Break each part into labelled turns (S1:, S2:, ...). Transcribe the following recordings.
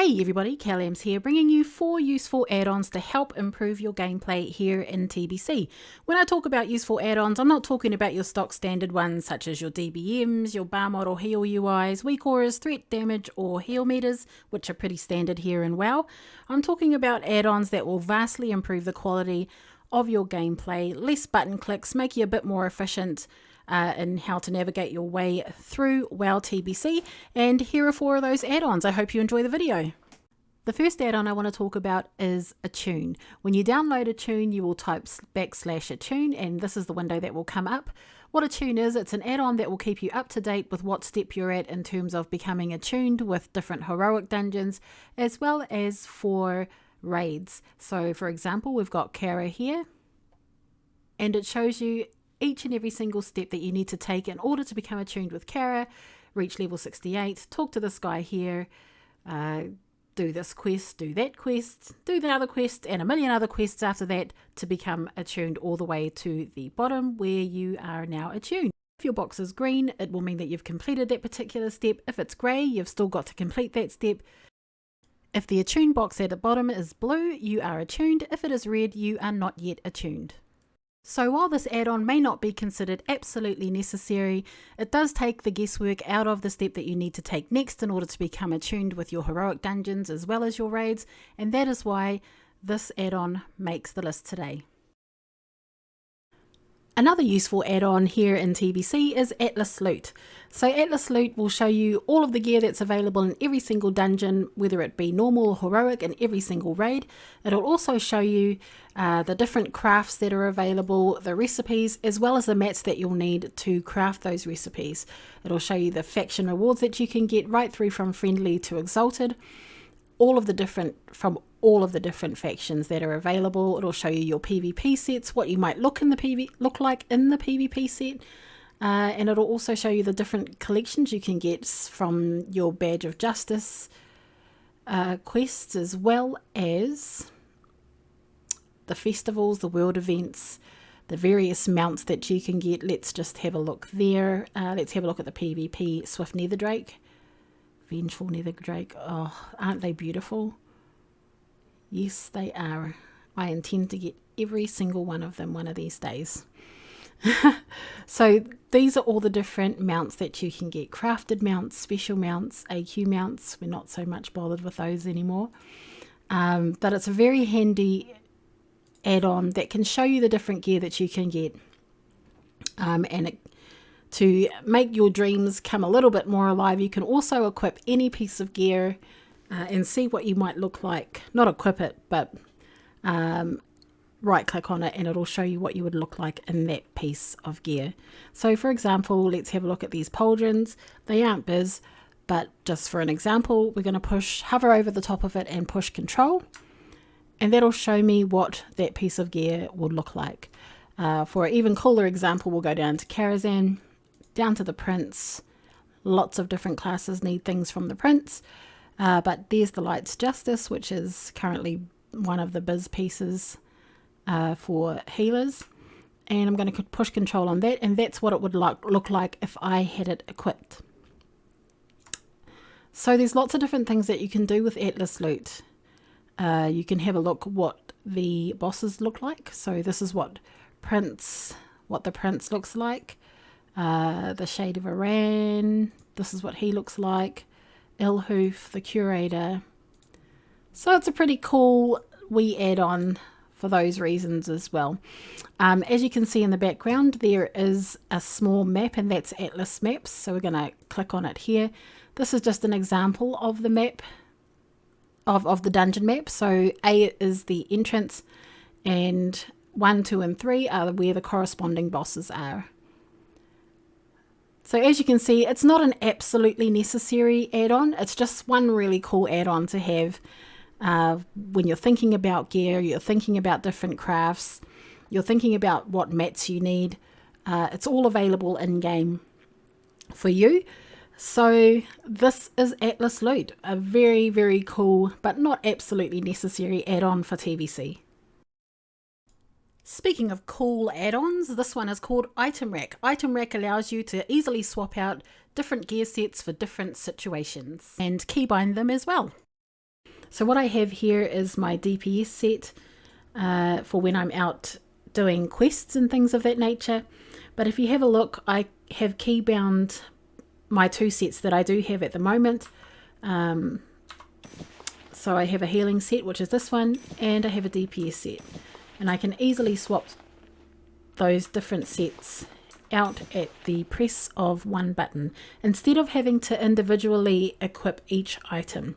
S1: Hey everybody, Callams here, bringing you 4 useful add-ons to help improve your gameplay here in TBC. When I talk about useful add-ons, I'm not talking about your stock standard ones such as your DBMs, your bar model heal UIs, weak auras, threat damage or heal meters, which are pretty standard here in WoW. I'm talking about add-ons that will vastly improve the quality of your gameplay, less button clicks, make you a bit more efficient in how to navigate your way through WoW TBC, and here are 4 of those add-ons. I hope you enjoy the video. The first add-on I want to talk about is Attune. When you download Attune, you will type /Attune, and this is the window that will come up. What Attune is, it's an add-on that will keep you up to date with what step you're at in terms of becoming attuned with different heroic dungeons, as well as for raids. So for example, we've got Kara here, and it shows you each and every single step that you need to take in order to become attuned with Kara, reach level 68, talk to this guy here, do this quest, do that quest, do the other quest, and a million other quests after that to become attuned all the way to the bottom where you are now attuned. If your box is green, it will mean that you've completed that particular step. If it's grey, you've still got to complete that step. If the attune box at the bottom is blue, you are attuned. If it is red, you are not yet attuned. So while this add-on may not be considered absolutely necessary, it does take the guesswork out of the step that you need to take next in order to become attuned with your heroic dungeons as well as your raids, and that is why this add-on makes the list today. Another useful add-on here in TBC is Atlas Loot. So Atlas Loot will show you all of the gear that's available in every single dungeon, whether it be normal or heroic, in every single raid. It'll also show you the different crafts that are available, the recipes, as well as the mats that you'll need to craft those recipes. It'll show you the faction rewards that you can get right through from friendly to exalted, all of the different factions that are available. It'll show you your PvP sets, what you might look like in the PvP set, and it'll also show you the different collections you can get from your Badge of Justice quests, as well as the festivals, the world events, the various mounts that you can get. Let's just have a look there. Let's have a look at the PvP Swift Nether Drake, Vengeful Nether Drake. Oh, aren't they beautiful? Yes, they are. I intend to get every single one of them one of these days. So these are all the different mounts that you can get. Crafted mounts, special mounts, AQ mounts. We're not so much bothered with those anymore. But it's a very handy add-on that can show you the different gear that you can get. To make your dreams come a little bit more alive, you can also equip any piece of gear and see what you might look like. Not equip it, but right click on it and it'll show you what you would look like in that piece of gear. So for example, let's have a look at these pauldrons. They aren't biz, but just for an example, we're going to hover over the top of it and push control, and that'll show me what that piece of gear would look like. For an even cooler example, we'll go down to Karazhan, down to the Prince. Lots of different classes need things from the Prince. But there's the Light's Justice, which is currently one of the biz pieces for healers. And I'm going to push control on that, and that's what it would look like if I had it equipped. So there's lots of different things that you can do with Atlas Loot. You can have a look what the bosses look like. So this is what the Prince looks like. The Shade of Iran, this is what he looks like. Ilhoof, the Curator. So it's a pretty cool wee add-on for those reasons as well. As you can see in the background, there is a small map, and that's Atlas Maps. So we're going to click on it here. This is just an example of the map, of the dungeon map. So A is the entrance, and 1, 2, and 3 are where the corresponding bosses are. So as you can see, it's not an absolutely necessary add-on. It's just one really cool add-on to have when you're thinking about gear, you're thinking about different crafts, you're thinking about what mats you need. It's all available in-game for you. So this is Atlas Loot, a very, very cool but not absolutely necessary add-on for TBC. Speaking of cool add-ons, this one is called Itemrack. Itemrack allows you to easily swap out different gear sets for different situations and keybind them as well. So what I have here is my DPS set for when I'm out doing quests and things of that nature. But if you have a look, I have key bound my 2 sets that I do have at the moment. So I have a healing set, which is this one, and I have a DPS set. And I can easily swap those different sets out at the press of one button, instead of having to individually equip each item.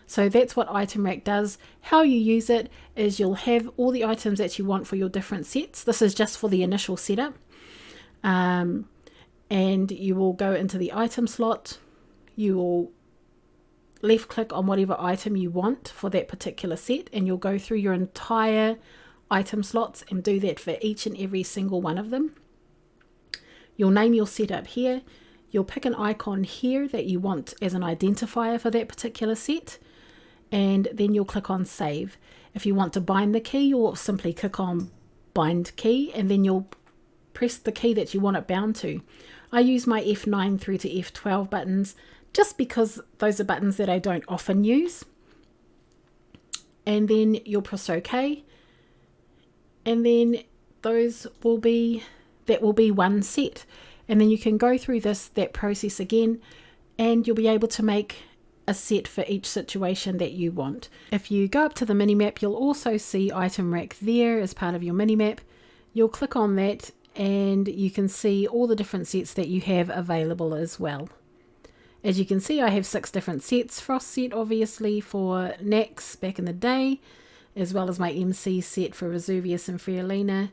S1: So that's what Itemrack does. How you use it is you'll have all the items that you want for your different sets. This is just for the initial setup. And you will go into the item slot. You will left click on whatever item you want for that particular set, and you'll go through your entire item slots and do that for each and every single one of them. You'll name your setup here. You'll pick an icon here that you want as an identifier for that particular set, and then you'll click on save. If you want to bind the key, you'll simply click on bind key, and then you'll press the key that you want it bound to. I use my F9 through to F12 buttons just because those are buttons that I don't often use. And then you'll press OK, and then that will be one set. And then you can go through that process again, and you'll be able to make a set for each situation that you want. If you go up to the minimap, you'll also see Itemrack there as part of your minimap. You'll click on that and you can see all the different sets that you have available as well. As you can see, I have 6 different sets. Frost set obviously for Nax back in the day, as well as my MC set for Vesuvius and Friolina.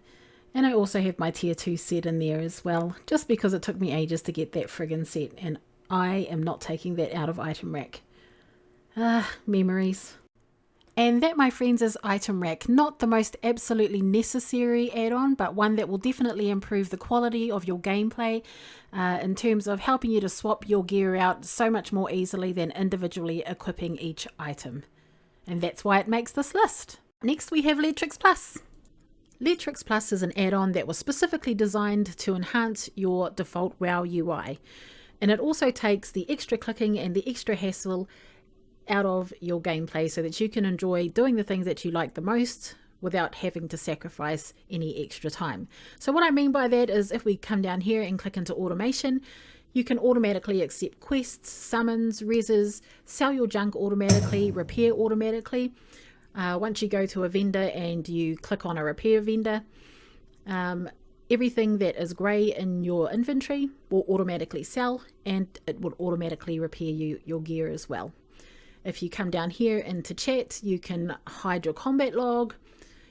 S1: And I also have my tier 2 set in there as well, just because it took me ages to get that friggin' set, and I am not taking that out of Itemrack. Memories. And that, my friends, is Itemrack. Not the most absolutely necessary add-on, but one that will definitely improve the quality of your gameplay in terms of helping you to swap your gear out so much more easily than individually equipping each item. And that's why it makes this list. Next we have Leatrix Plus. Leatrix Plus is an add-on that was specifically designed to enhance your default WoW UI. And it also takes the extra clicking and the extra hassle out of your gameplay so that you can enjoy doing the things that you like the most without having to sacrifice any extra time. So what I mean by that is, if we come down here and click into automation, you can automatically accept quests, summons, reses, sell your junk automatically, repair automatically. Once you go to a vendor and you click on a repair vendor, everything that is grey in your inventory will automatically sell, and it will automatically repair your gear as well. If you come down here into chat, you can hide your combat log.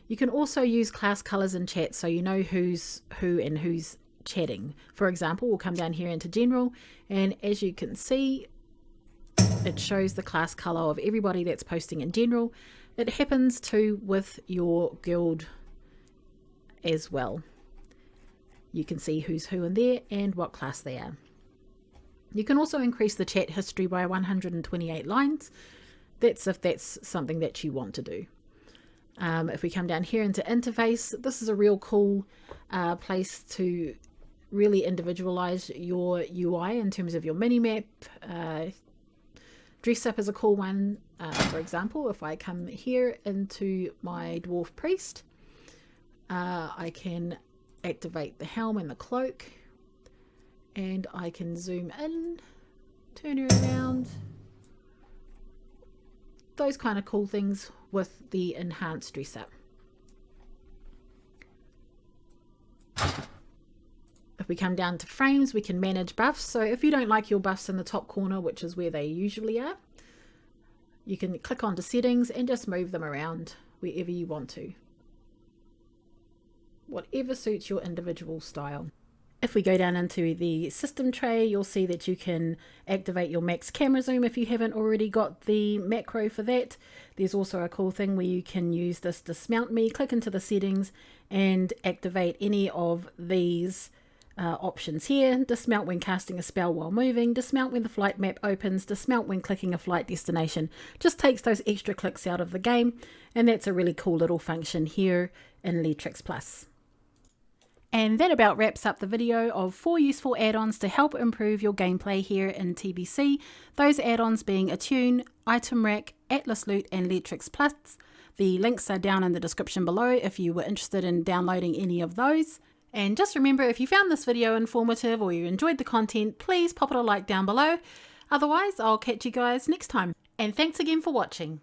S1: You can also use class colors in chat so you know who's who and who's chatting. For example, we'll come down here into general, and as you can see, it shows the class color of everybody that's posting in general. It happens to with your guild as well. You can see who's who in there and what class they are. You can also increase the chat history by 128 lines. That's if that's something that you want to do. If we come down here into interface, this is a real cool place to really individualize your UI in terms of your minimap. Dress up is a cool one. For example, if I come here into my dwarf priest, I can activate the helm and the cloak, and I can zoom in, turn her around, those kind of cool things with the enhanced dress up. If we come down to frames, we can manage buffs. So if you don't like your buffs in the top corner, which is where they usually are, you can click onto settings and just move them around wherever you want to. Whatever suits your individual style. If we go down into the system tray, you'll see that you can activate your max camera zoom if you haven't already got the macro for that. There's also a cool thing where you can use this dismount me, click into the settings and activate any of these options here. Dismount when casting a spell while moving, dismount when the flight map opens, dismount when clicking a flight destination. Just takes those extra clicks out of the game, and that's a really cool little function here in Leatrix Plus. And that about wraps up the video of 4 useful add-ons to help improve your gameplay here in TBC. Those add-ons being Attune, Itemrack, Atlas Loot and Leatrix Plus. The links are down in the description below if you were interested in downloading any of those. And just remember, if you found this video informative or you enjoyed the content, please pop it a like down below. Otherwise, I'll catch you guys next time. And thanks again for watching.